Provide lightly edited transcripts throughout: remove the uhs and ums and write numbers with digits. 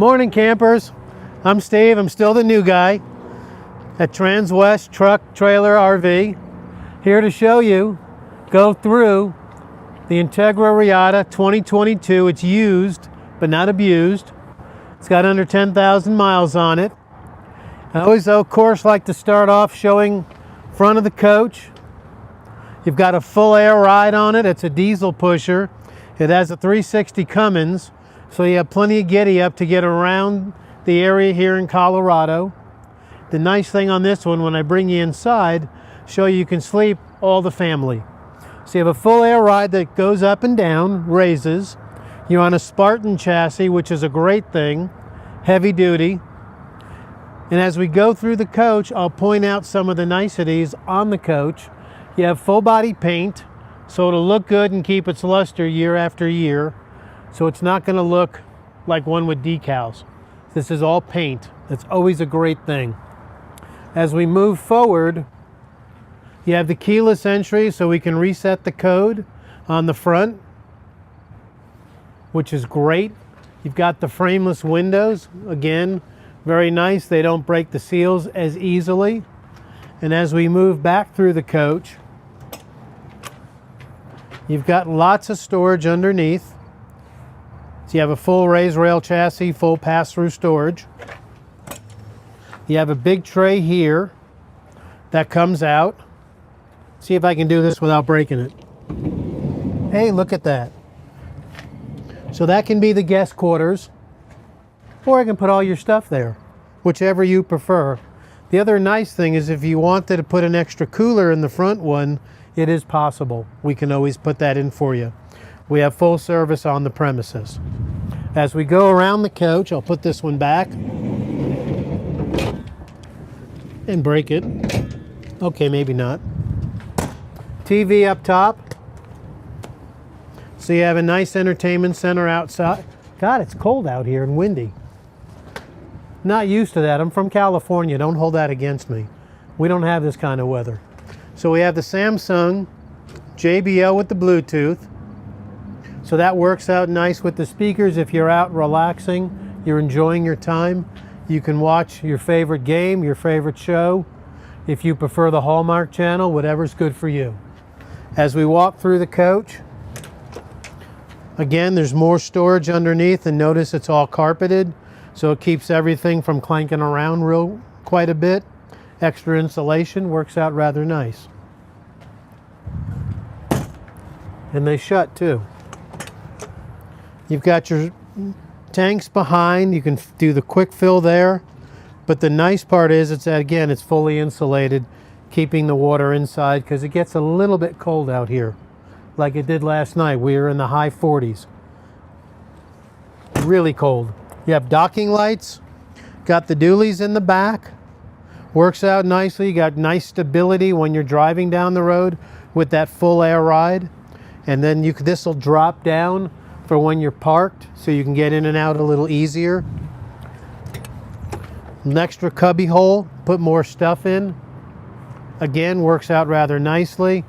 Morning campers, I'm Steve. I'm still the new guy at Transwest Truck Trailer RV, here to show you, go through the Entegra Reatta 2022. It's used but not abused. It's got under 10,000 miles on it. I always, of course, like to start off showing front of the coach. You've got a full air ride on it. It's a diesel pusher. It has a 360 Cummins, so you have plenty of giddy up to get around the area here in Colorado. The nice thing on this one, when I bring you inside, show you can sleep all the family. So you have a full air ride that goes up and down, raises. You're on a Spartan chassis, which is a great thing, heavy duty. And as we go through the coach, I'll point out some of the niceties on the coach. You have full body paint, so it'll look good and keep its luster year after year. So it's not going to look like one with decals. This is all paint. That's always a great thing. As we move forward, you have the keyless entry, so we can reset the code on the front, which is great. You've got the frameless windows. Again, very nice. They don't break the seals as easily. And as we move back through the coach, you've got lots of storage underneath. So you have a full raised rail chassis, full pass-through storage. You have a big tray here that comes out. See if I can do this without breaking it. Hey, look at that. So that can be the guest quarters, or I can put all your stuff there, whichever you prefer. The other nice thing is if you wanted to put an extra cooler in the front one, it is possible. We can always put that in for you. We have full service on the premises. As we go around the coach, I'll put this one back and break it. Okay, maybe not. TV up top. So you have a nice entertainment center outside. God, it's cold out here and windy. Not used to that. I'm from California. Don't hold that against me. We don't have this kind of weather. So we have the Samsung JBL with the Bluetooth. So that works out nice with the speakers. If you're out relaxing, you're enjoying your time, you can watch your favorite game, your favorite show. If you prefer the Hallmark Channel, whatever's good for you. As we walk through the coach, again, there's more storage underneath, and notice it's all carpeted, so it keeps everything from clanking around quite a bit. Extra insulation works out rather nice. And they shut too. You've got your tanks behind. You can do the quick fill there. But the nice part is it's fully insulated, keeping the water inside, because it gets a little bit cold out here. Like it did last night. We were in the high 40s. Really cold. You have docking lights. Got the dualies in the back. Works out nicely. You got nice stability when you're driving down the road with that full air ride. And then this will drop down for when you're parked, so you can get in and out a little easier. An extra cubby hole, put more stuff in. Again, works out rather nicely.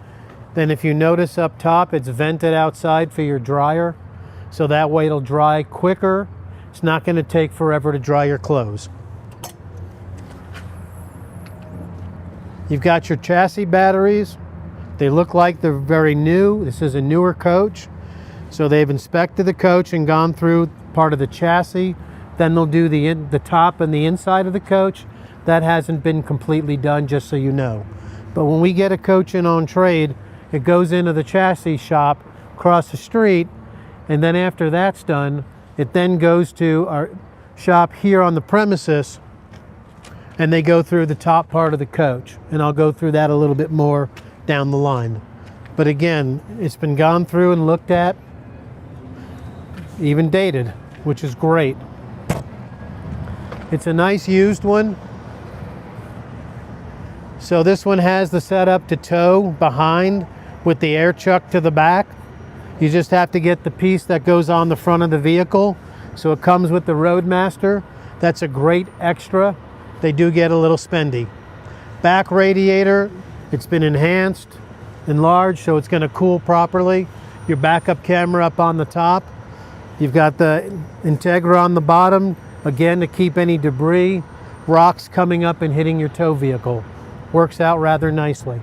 Then if you notice up top, it's vented outside for your dryer, so that way it'll dry quicker. It's not going to take forever to dry your clothes. You've got your chassis batteries. They look like they're very new. This is a newer coach. So they've inspected the coach and gone through part of the chassis. Then they'll do the top and the inside of the coach. That hasn't been completely done, just so you know. But when we get a coach in on trade, it goes into the chassis shop across the street. And then after that's done, it then goes to our shop here on the premises, and they go through the top part of the coach. And I'll go through that a little bit more down the line. But again, it's been gone through and looked at, even dated, which is great. It's a nice used one. So this one has the setup to tow behind with the air chuck to the back. You just have to get the piece that goes on the front of the vehicle. So it comes with the Roadmaster. That's a great extra. They do get a little spendy. Back radiator, it's been enhanced, enlarged, so it's going to cool properly. Your backup camera up on the top. You've got the Entegra on the bottom. Again, to keep any debris, rocks coming up and hitting your tow vehicle. Works out rather nicely.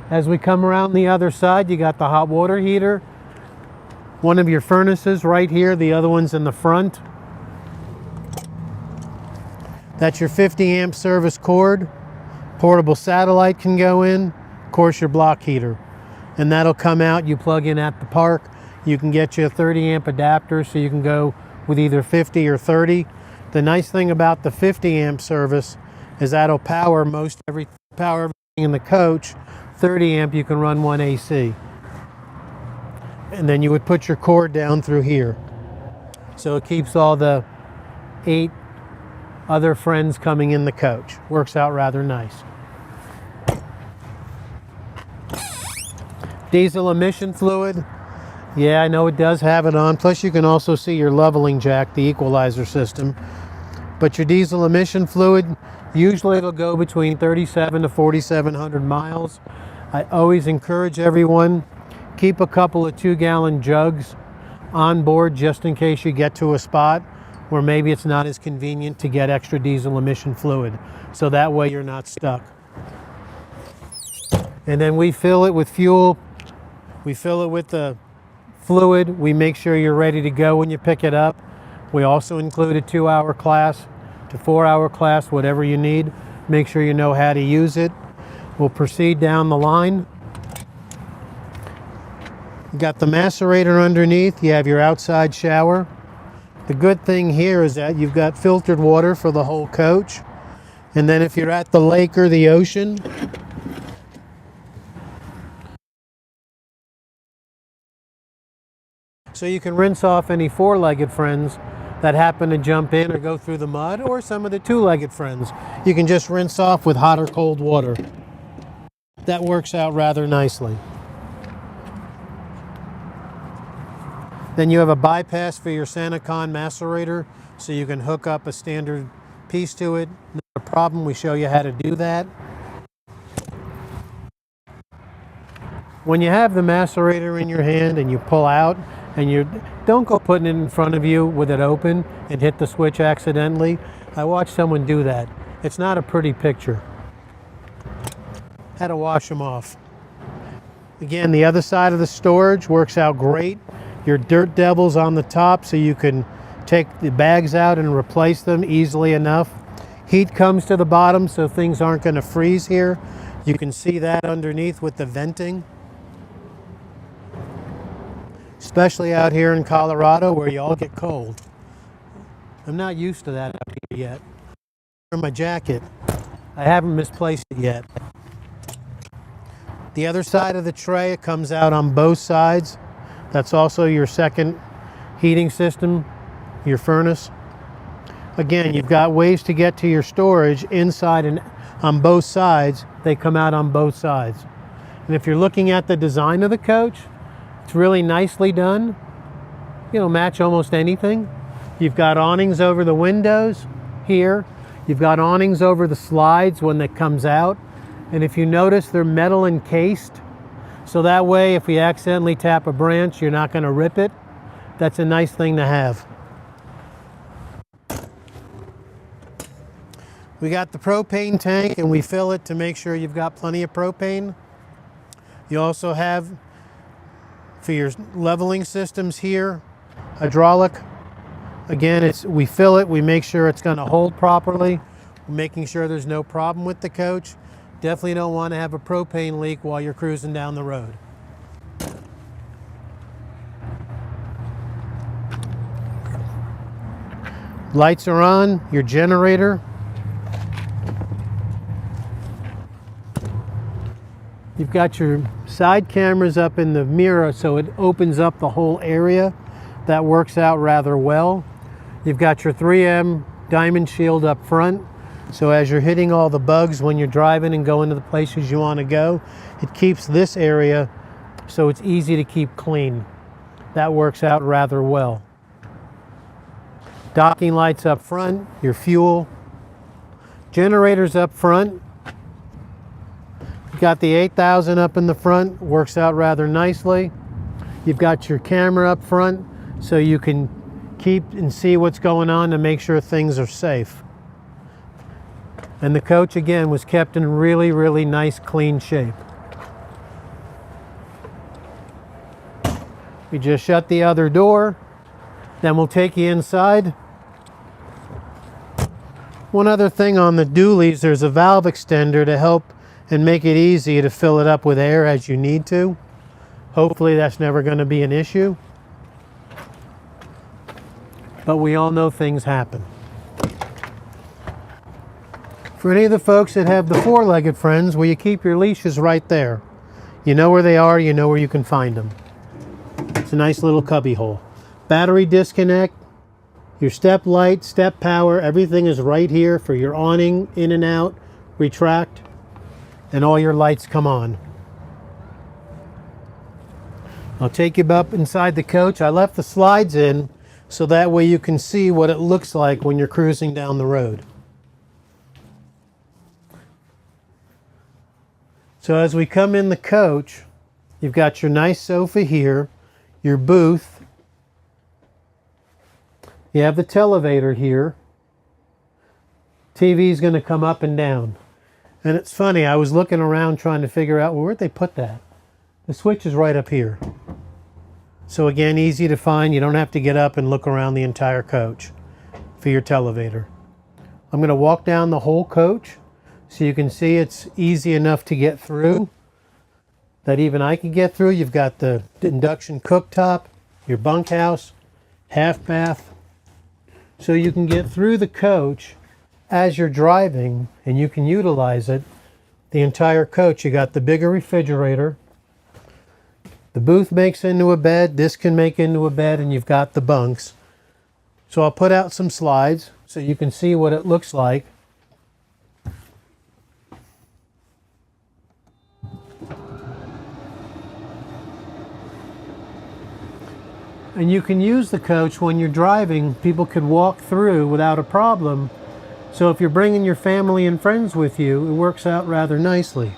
As we come around the other side, you got the hot water heater. One of your furnaces right here, the other one's in the front. That's your 50 amp service cord. Portable satellite can go in. Of course, your block heater. And that'll come out, you plug in at the park. You can get you a 30 amp adapter so you can go with either 50 or 30. The nice thing about the 50 amp service is that'll power everything in the coach. 30 amp you can run one AC. And then you would put your cord down through here. So it keeps all the 8 other friends coming in the coach. Works out rather nice. Diesel emission fluid. Yeah, I know it does have it on. Plus you can also see your leveling jack, the equalizer system. But your diesel emission fluid, usually it'll go between 37 to 4,700 miles. I always encourage everyone, keep a couple of 2-gallon jugs on board just in case you get to a spot where maybe it's not as convenient to get extra diesel emission fluid. So that way you're not stuck. And then we fill it with fuel. We fill it with the fluid. We make sure you're ready to go when you pick it up. We also include a 2-hour class to 4-hour class, whatever you need. Make sure you know how to use it. We'll proceed down the line. You got the macerator underneath. You have your outside shower. The good thing here is that you've got filtered water for the whole coach. And then if you're at the lake or the ocean, so you can rinse off any 4-legged friends that happen to jump in or go through the mud, or some of the 2-legged friends. You can just rinse off with hot or cold water. That works out rather nicely. Then you have a bypass for your Sanacon macerator, so you can hook up a standard piece to it. Not a problem, we show you how to do that. When you have the macerator in your hand and you pull out, and you don't go putting it in front of you with it open and hit the switch accidentally. I watched someone do that. It's not a pretty picture. Had to wash them off. Again, the other side of the storage works out great. Your dirt devils on the top so you can take the bags out and replace them easily enough. Heat comes to the bottom so things aren't going to freeze here. You can see that underneath with the venting. Especially out here in Colorado where you all get cold. I'm not used to that out here yet. For my jacket, I haven't misplaced it yet. The other side of the tray, it comes out on both sides. That's also your second heating system, your furnace. Again, you've got ways to get to your storage inside and on both sides. They come out on both sides. And if you're looking at the design of the coach, it's really nicely done. You know, match almost anything. You've got awnings over the windows here. You've got awnings over the slides when it comes out. And if you notice, they're metal encased. So that way, if we accidentally tap a branch, you're not going to rip it. That's a nice thing to have. We got the propane tank, and we fill it to make sure you've got plenty of propane. You also have, for your leveling systems here, hydraulic. Again, we fill it, we make sure it's going to hold properly. We're making sure there's no problem with the coach. Definitely don't want to have a propane leak while you're cruising down the road. Lights are on, your generator. You've got your side cameras up in the mirror so it opens up the whole area. That works out rather well. You've got your 3M diamond shield up front. So as you're hitting all the bugs when you're driving and going to the places you want to go, it keeps this area so it's easy to keep clean. That works out rather well. Docking lights up front, your fuel. Generators up front. Got the 8000 up in the front, works out rather nicely. You've got your camera up front so you can keep and see what's going on to make sure things are safe. And the coach, again, was kept in really, really nice, clean shape. We just shut the other door, then we'll take you inside. One other thing on the dualies, there's a valve extender to help and make it easy to fill it up with air as you need to. Hopefully that's never going to be an issue. But we all know things happen. For any of the folks that have the four-legged friends, well, you keep your leashes right there. You know where they are, you know where you can find them. It's a nice little cubby hole. Battery disconnect, your step light, step power, everything is right here for your awning, in and out, retract, and all your lights come on. I'll take you up inside the coach. I left the slides in so that way you can see what it looks like when you're cruising down the road. So as we come in the coach, you've got your nice sofa here, your booth. You have the televator here. TV is going to come up and down. And it's funny, I was looking around trying to figure out, well, where'd they put that? The switch is right up here. So again, easy to find. You don't have to get up and look around the entire coach for your televator. I'm going to walk down the whole coach so you can see it's easy enough to get through, that even I can get through. You've got the induction cooktop, your bunkhouse, half bath. So you can get through the coach as you're driving and you can utilize it. The entire coach, you got the bigger refrigerator. The booth makes into a bed, this can make into a bed, and you've got the bunks. So I'll put out some slides so you can see what it looks like. And you can use the coach when you're driving. People could walk through without a problem. So if you're bringing your family and friends with you, it works out rather nicely.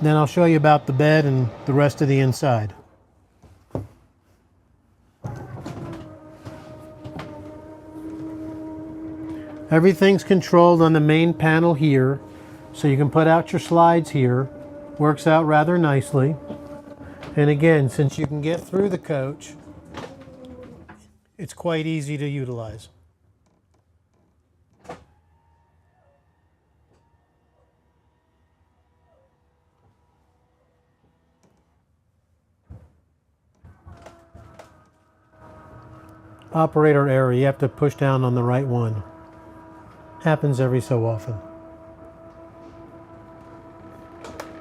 Then I'll show you about the bed and the rest of the inside. Everything's controlled on the main panel here, so you can put out your slides here. Works out rather nicely. And again, since you can get through the coach, it's quite easy to utilize. Operator error, you have to push down on the right one. Happens every so often.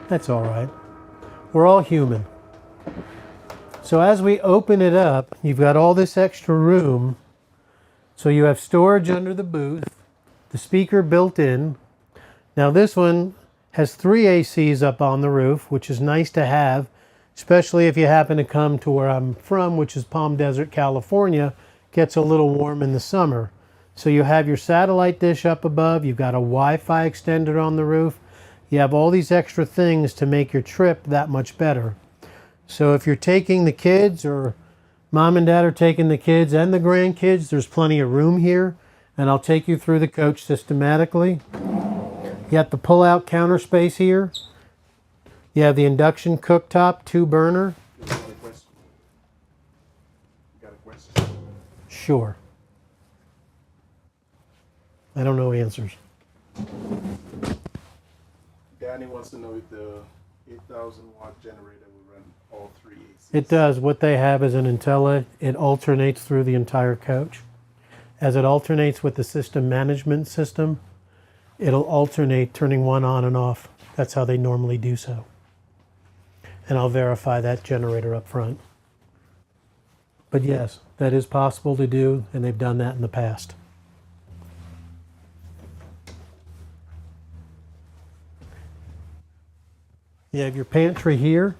That's all right. We're all human. So as we open it up, you've got all this extra room. So you have storage under the booth, the speaker built in. Now this one has 3 ACs up on the roof, which is nice to have, especially if you happen to come to where I'm from, which is Palm Desert, California. Gets a little warm in the summer. So you have your satellite dish up above, you've got a Wi-Fi extender on the roof. You have all these extra things to make your trip that much better. So if you're taking the kids, or mom and dad are taking the kids and the grandkids, there's plenty of room here, and I'll take you through the coach systematically. You got the pull-out counter space here. You have the induction cooktop, 2-burner. You got a question? Sure. I don't know answers. Danny wants to know if the 8,000 watt generator will run all 3 ACs. It does. What they have is an Intella. It alternates through the entire coach. As it alternates with the system management system, it'll alternate turning one on and off. That's how they normally do so. And I'll verify that generator up front. But yes, that is possible to do, and they've done that in the past. You have your pantry here,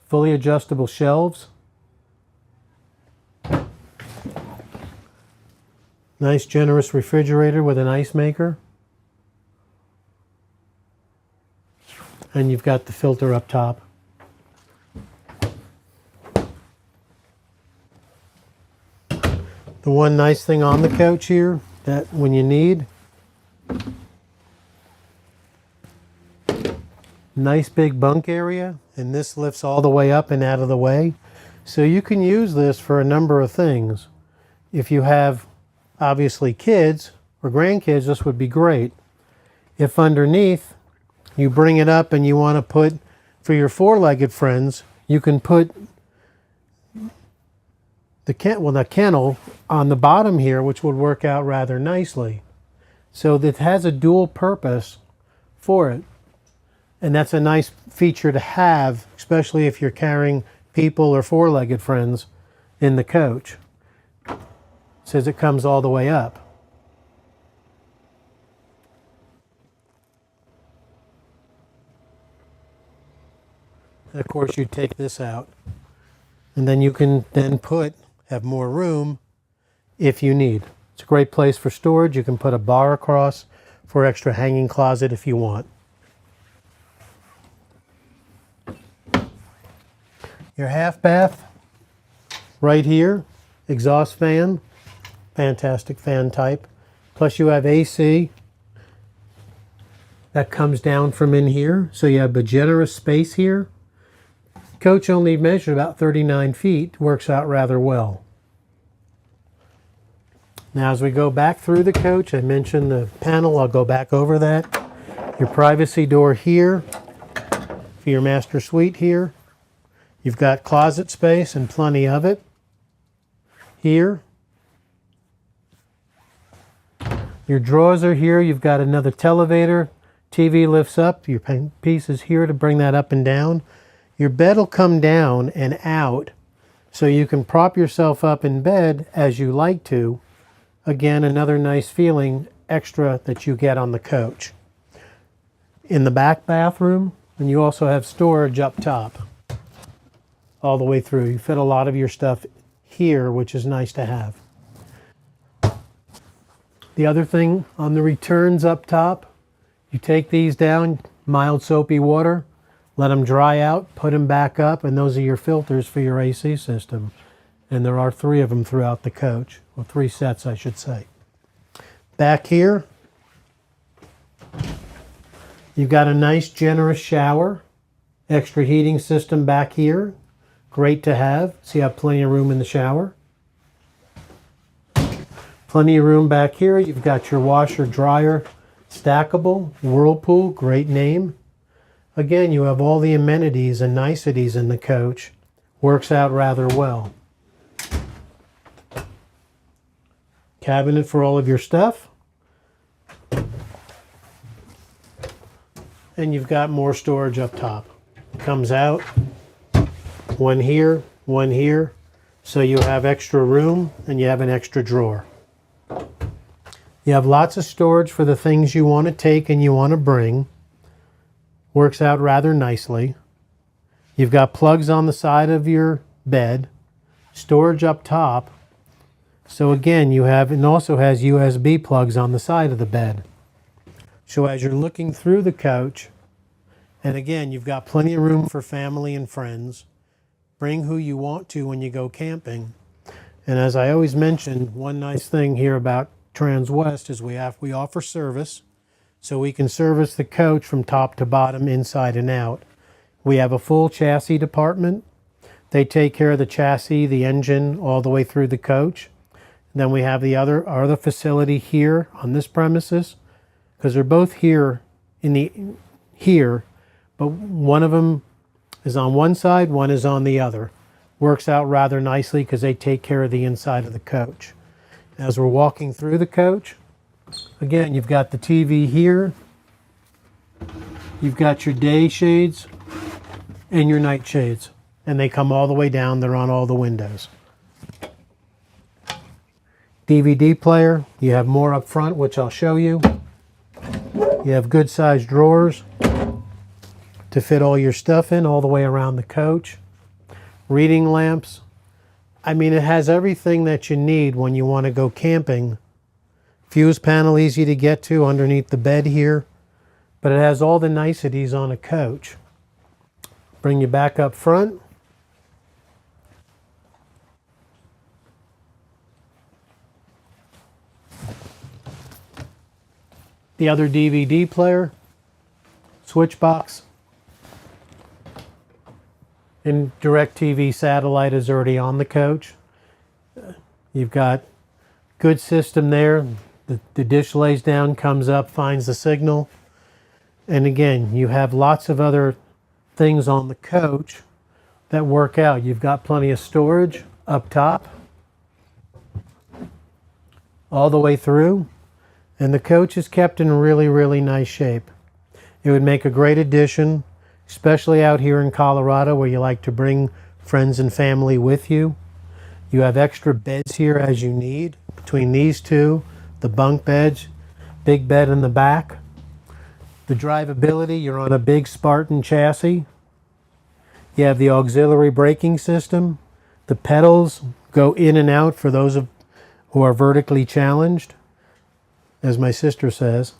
fully adjustable shelves, nice generous refrigerator with an ice maker, and you've got the filter up top. The one nice thing on the coach here, that when you need, nice big bunk area, and this lifts all the way up and out of the way. So you can use this for a number of things. If you have, obviously, kids or grandkids, this would be great. If underneath, you bring it up and you want to put, for your four-legged friends, you can put the kennel on the bottom here, which would work out rather nicely. So that has a dual purpose for it. And that's a nice feature to have, especially if you're carrying people or four-legged friends in the coach. It says it comes all the way up. And of course, you take this out, and then you can then have more room if you need. It's a great place for storage. You can put a bar across for extra hanging closet if you want. Your half bath right here, exhaust fan, fantastic fan type. Plus you have AC that comes down from in here, so you have a generous space here. Coach only measured about 39 feet, works out rather well. Now as we go back through the coach, I mentioned the panel, I'll go back over that. Your privacy door here, for your master suite here. You've got closet space and plenty of it here. Your drawers are here. You've got another televator. TV lifts up. Your piece is here to bring that up and down. Your bed will come down and out, so you can prop yourself up in bed as you like to. Again, another nice feeling extra that you get on the coach. In the back bathroom, and you also have storage up top all the way through. You fit a lot of your stuff here, which is nice to have. The other thing on the returns up top, you take these down, mild soapy water, let them dry out, put them back up, and those are your filters for your AC system. And there are 3 of them throughout the coach, or 3 sets I should say. Back here, you've got a nice generous shower, extra heating system back here. Great to have. So you have plenty of room in the shower. Plenty of room back here. You've got your washer, dryer, stackable, Whirlpool, great name. Again, you have all the amenities and niceties in the coach. Works out rather well. Cabinet for all of your stuff. And you've got more storage up top. Comes out. One here, one here. So you have extra room and you have an extra drawer. You have lots of storage for the things you want to take and you want to bring. Works out rather nicely. You've got plugs on the side of your bed. Storage up top. So again, you have, and also has USB plugs on the side of the bed. So as you're looking through the coach, and again, you've got plenty of room for family and friends. Bring who you want to when you go camping. And as I always mention, one nice thing here about Transwest is we offer service. So we can service the coach from top to bottom, inside and out. We have a full chassis department. They take care of the chassis, the engine, all the way through the coach. Then we have our other facility here on this premises, because they're both here but one of them is on one side, one is on the other. Works out rather nicely because they take care of the inside of the coach. As we're walking through the coach, again, you've got the TV here. You've got your day shades and your night shades. And they come all the way down. They're on all the windows. DVD player. You have more up front, which I'll show you. You have good sized drawers to fit all your stuff in all the way around the coach. Reading lamps. I mean, it has everything that you need when you want to go camping. Fuse panel easy to get to underneath the bed here. but it has all the niceties on a coach. Bring you back up front. The other DVD player, switch box, and DirecTV satellite is already on the coach. You've got good system there. The dish lays down, comes up, finds the signal. And again, you have lots of other things on the coach that work out. You've got plenty of storage up top, all the way through. And the coach is kept in really, really nice shape. It would make a great addition, especially out here in Colorado where you like to bring friends and family with you. You have extra beds here as you need. Between these two, the bunk beds, big bed in the back. The drivability, you're on a big Spartan chassis. You have the auxiliary braking system. The pedals go in and out for those who are vertically challenged, as my sister says.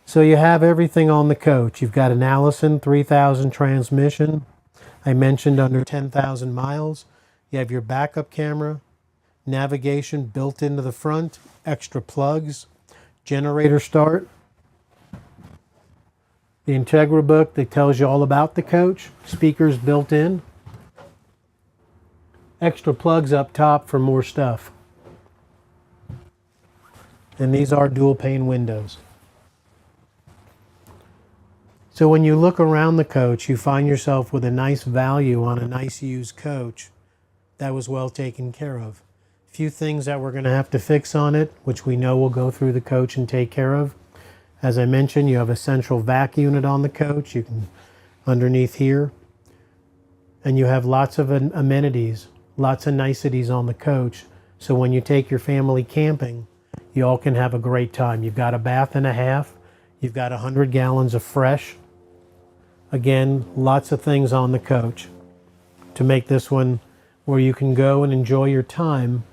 So you have everything on the coach. You've got an Allison 3000 transmission. I mentioned under 10,000 miles. You have your backup camera, navigation built into the front, extra plugs, generator start. The Entegra book that tells you all about the coach, speakers built in. Extra plugs up top for more stuff. And these are dual pane windows. So when you look around the coach, you find yourself with a nice value on a nice used coach that was well taken care of. A few things that we're going to have to fix on it, which we know will go through the coach and take care of. As I mentioned, you have a central vac unit on the coach. You can underneath here. And you have lots of amenities, lots of niceties on the coach. So when you take your family camping, you all can have a great time. You've got a bath and a half. You've got 100 gallons of fresh. Again, lots of things on the coach to make this one where you can go and enjoy your time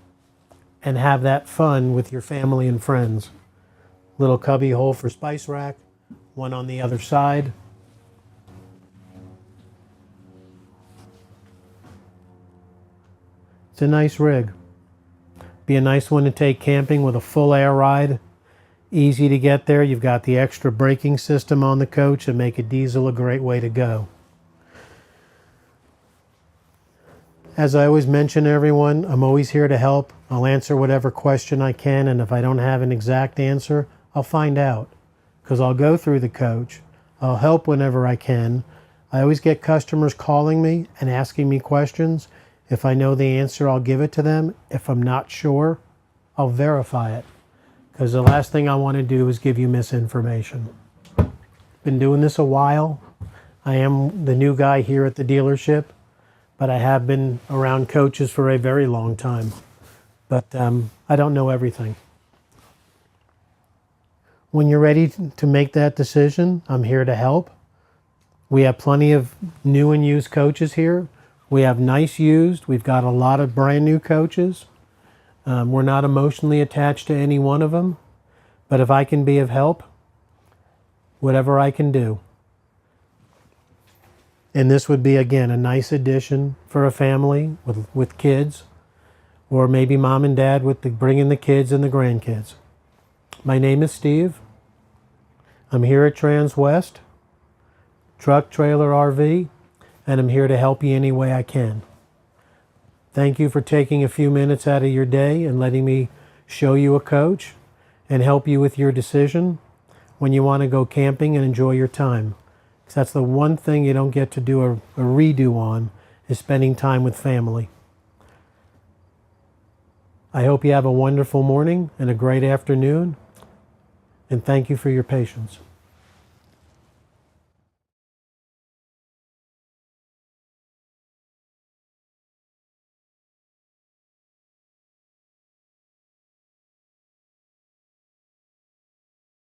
and have that fun with your family and friends. Little cubby hole for spice rack, one on the other side. It's a nice rig. Be a nice one to take camping with a full air ride. Easy to get there. You've got the extra braking system on the coach and make a diesel a great way to go. As I always mention, everyone, I'm always here to help. I'll answer whatever question I can, and if I don't have an exact answer, I'll find out, because I'll go through the coach. I'll help whenever I can. I always get customers calling me and asking me questions. If I know the answer, I'll give it to them. If I'm not sure, I'll verify it, because the last thing I want to do is give you misinformation. Been doing this a while. I am the new guy here at the dealership, but I have been around coaches for a very long time. But I don't know everything. When you're ready to make that decision, I'm here to help. We have plenty of new and used coaches here. We have nice used. We've got a lot of brand new coaches. We're not emotionally attached to any one of them. But if I can be of help, whatever I can do. And this would be, again, a nice addition for a family with kids. Or maybe mom and dad with bringing the kids and the grandkids. My name is Steve. I'm here at Transwest, truck, trailer, RV, and I'm here to help you any way I can. Thank you for taking a few minutes out of your day and letting me show you a coach and help you with your decision when you want to go camping and enjoy your time. Because that's the one thing you don't get to do a redo on, is spending time with family. I hope you have a wonderful morning and a great afternoon, and thank you for your patience.